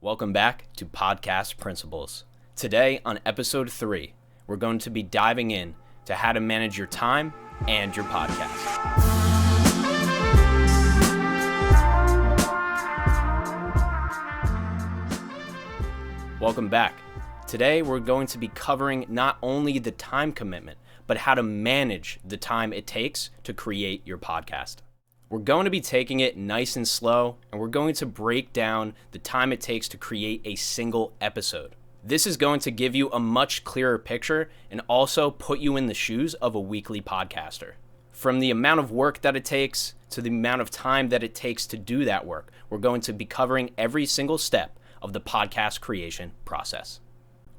Welcome back to Podcast Principles. Today on episode 3, we're going to be diving in to how to manage your time and your podcast. Welcome back. Today we're going to be covering not only the time commitment, but how to manage the time it takes to create your podcast. We're going to be taking it nice and slow, and we're going to break down the time it takes to create a single episode. This is going to give you a much clearer picture and also put you in the shoes of a weekly podcaster. From the amount of work that it takes to the amount of time that it takes to do that work, we're going to be covering every single step of the podcast creation process.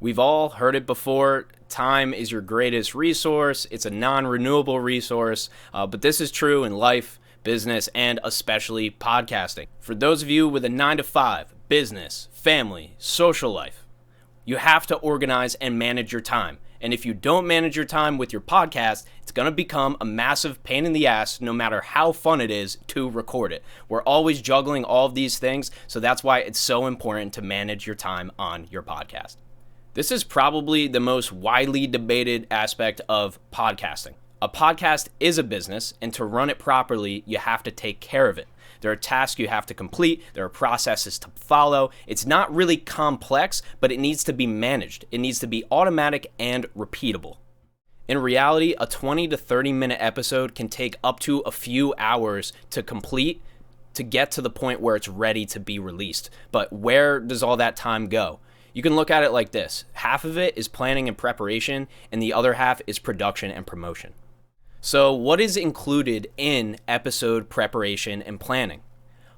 We've all heard it before. Time is your greatest resource. It's a non-renewable resource, but this is true in life, business, and especially podcasting. For those of you with a 9-to-5, business, family, social life, you have to organize and manage your time. And if you don't manage your time with your podcast, it's going to become a massive pain in the ass no matter how fun it is to record it. We're always juggling all of these things, so that's why it's so important to manage your time on your podcast. This is probably the most widely debated aspect of podcasting. A podcast is a business, and to run it properly, you have to take care of it. There are tasks you have to complete. There are processes to follow. It's not really complex, but it needs to be managed. It needs to be automatic and repeatable. In reality, a 20 to 30 minute episode can take up to a few hours to complete to get to the point where it's ready to be released. But where does all that time go? You can look at it like this. Half of it is planning and preparation, and the other half is production and promotion. So what is included in episode preparation and planning?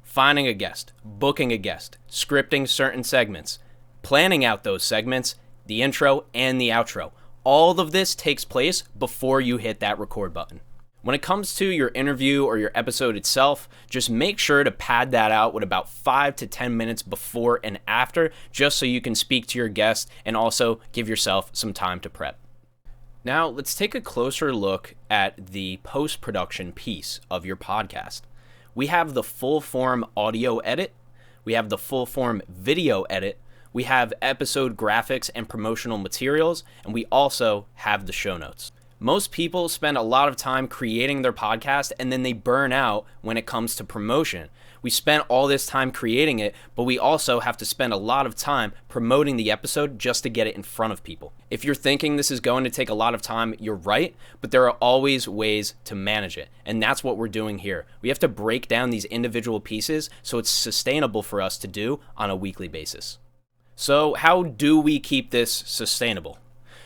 Finding a guest, booking a guest, scripting certain segments, planning out those segments, the intro and the outro. All of this takes place before you hit that record button. When it comes to your interview or your episode itself, just make sure to pad that out with about 5 to 10 minutes before and after, just so you can speak to your guest and also give yourself some time to prep. Now, let's take a closer look at the post-production piece of your podcast. We have the full-form audio edit, we have the full-form video edit, we have episode graphics and promotional materials, and we also have the show notes. Most people spend a lot of time creating their podcast and then they burn out when it comes to promotion. We spent all this time creating it, but we also have to spend a lot of time promoting the episode just to get it in front of people. If you're thinking this is going to take a lot of time, you're right, but there are always ways to manage it. And that's what we're doing here. We have to break down these individual pieces so it's sustainable for us to do on a weekly basis. So how do we keep this sustainable?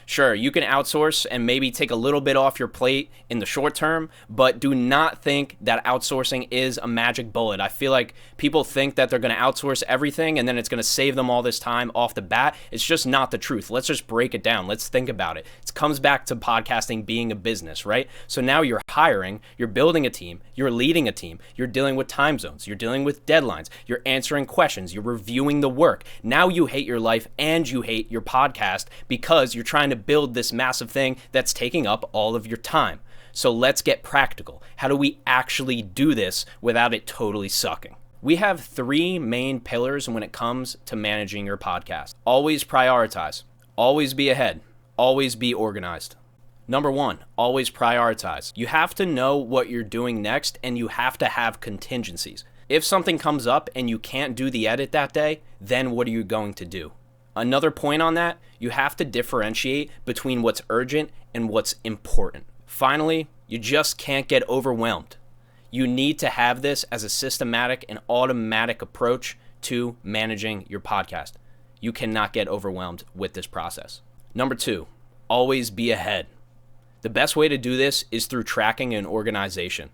Sure, you can outsource and maybe take a little bit off your plate in the short term, but do not think that outsourcing is a magic bullet. I feel like people think that they're going to outsource everything and then it's going to save them all this time off the bat. It's just not the truth. Let's just break it down. Let's think about it. It comes back to podcasting being a business, right? So now you're hiring, you're building a team, you're leading a team, you're dealing with time zones, you're dealing with deadlines, you're answering questions, you're reviewing the work. Now you hate your life and you hate your podcast because you're trying to build this massive thing that's taking up all of your time. So let's get practical. How do we actually do this without it totally sucking? We have 3 main pillars when it comes to managing your podcast. Always prioritize. Always be ahead. Always be organized. Number 1, always prioritize. You have to know what you're doing next and you have to have contingencies. If something comes up and you can't do the edit that day, then what are you going to do? Another point on that, you have to differentiate between what's urgent and what's important. Finally, you just can't get overwhelmed. You need to have this as a systematic and automatic approach to managing your podcast. You cannot get overwhelmed with this process. Number 2, always be ahead. The best way to do this is through tracking and organization.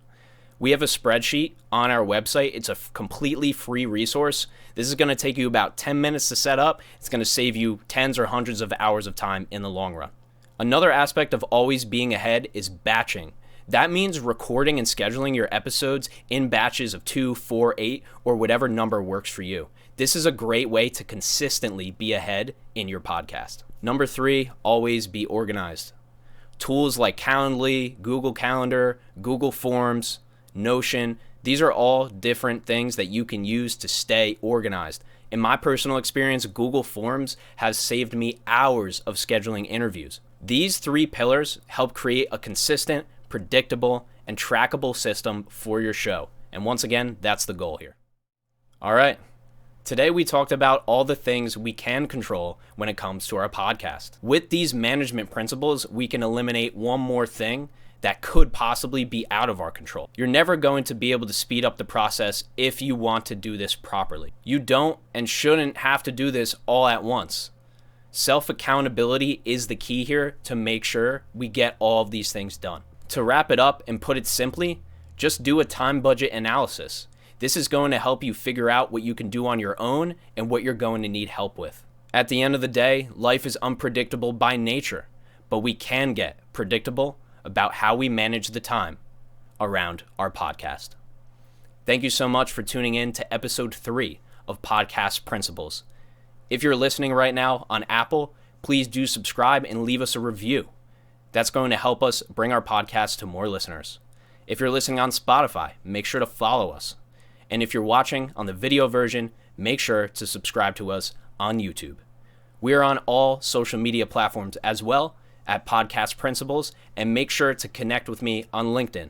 We have a spreadsheet on our website. It's a completely free resource. This is going to take you about 10 minutes to set up. It's going to save you tens or hundreds of hours of time in the long run. Another aspect of always being ahead is batching. That means recording and scheduling your episodes in batches of 2, 4, 8, or whatever number works for you. This is a great way to consistently be ahead in your podcast. Number 3, always be organized. Tools like Calendly, Google Calendar, Google Forms, Notion, these are all different things that you can use to stay organized. In my personal experience, Google Forms has saved me hours of scheduling interviews. These 3 pillars help create a consistent, predictable, and trackable system for your show. And once again, that's the goal here. All right. Today we talked about all the things we can control when it comes to our podcast. With these management principles, we can eliminate one more thing that could possibly be out of our control. You're never going to be able to speed up the process if you want to do this properly. You don't and shouldn't have to do this all at once. Self-accountability is the key here to make sure we get all of these things done. To wrap it up and put it simply, just do a time budget analysis. This is going to help you figure out what you can do on your own and what you're going to need help with. At the end of the day, life is unpredictable by nature, but we can get predictable about how we manage the time around our podcast. Thank you so much for tuning in to episode 3 of Podcast Principles. If you're listening right now on Apple, please do subscribe and leave us a review. That's going to help us bring our podcast to more listeners. If you're listening on Spotify, make sure to follow us. And if you're watching on the video version, make sure to subscribe to us on YouTube. We are on all social media platforms as well at Podcast Principles, and make sure to connect with me on LinkedIn,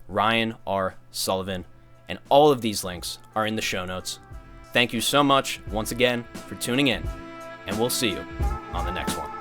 Ryan R. Sullivan, and all of these links are in the show notes. Thank you so much once again for tuning in, and we'll see you on the next one.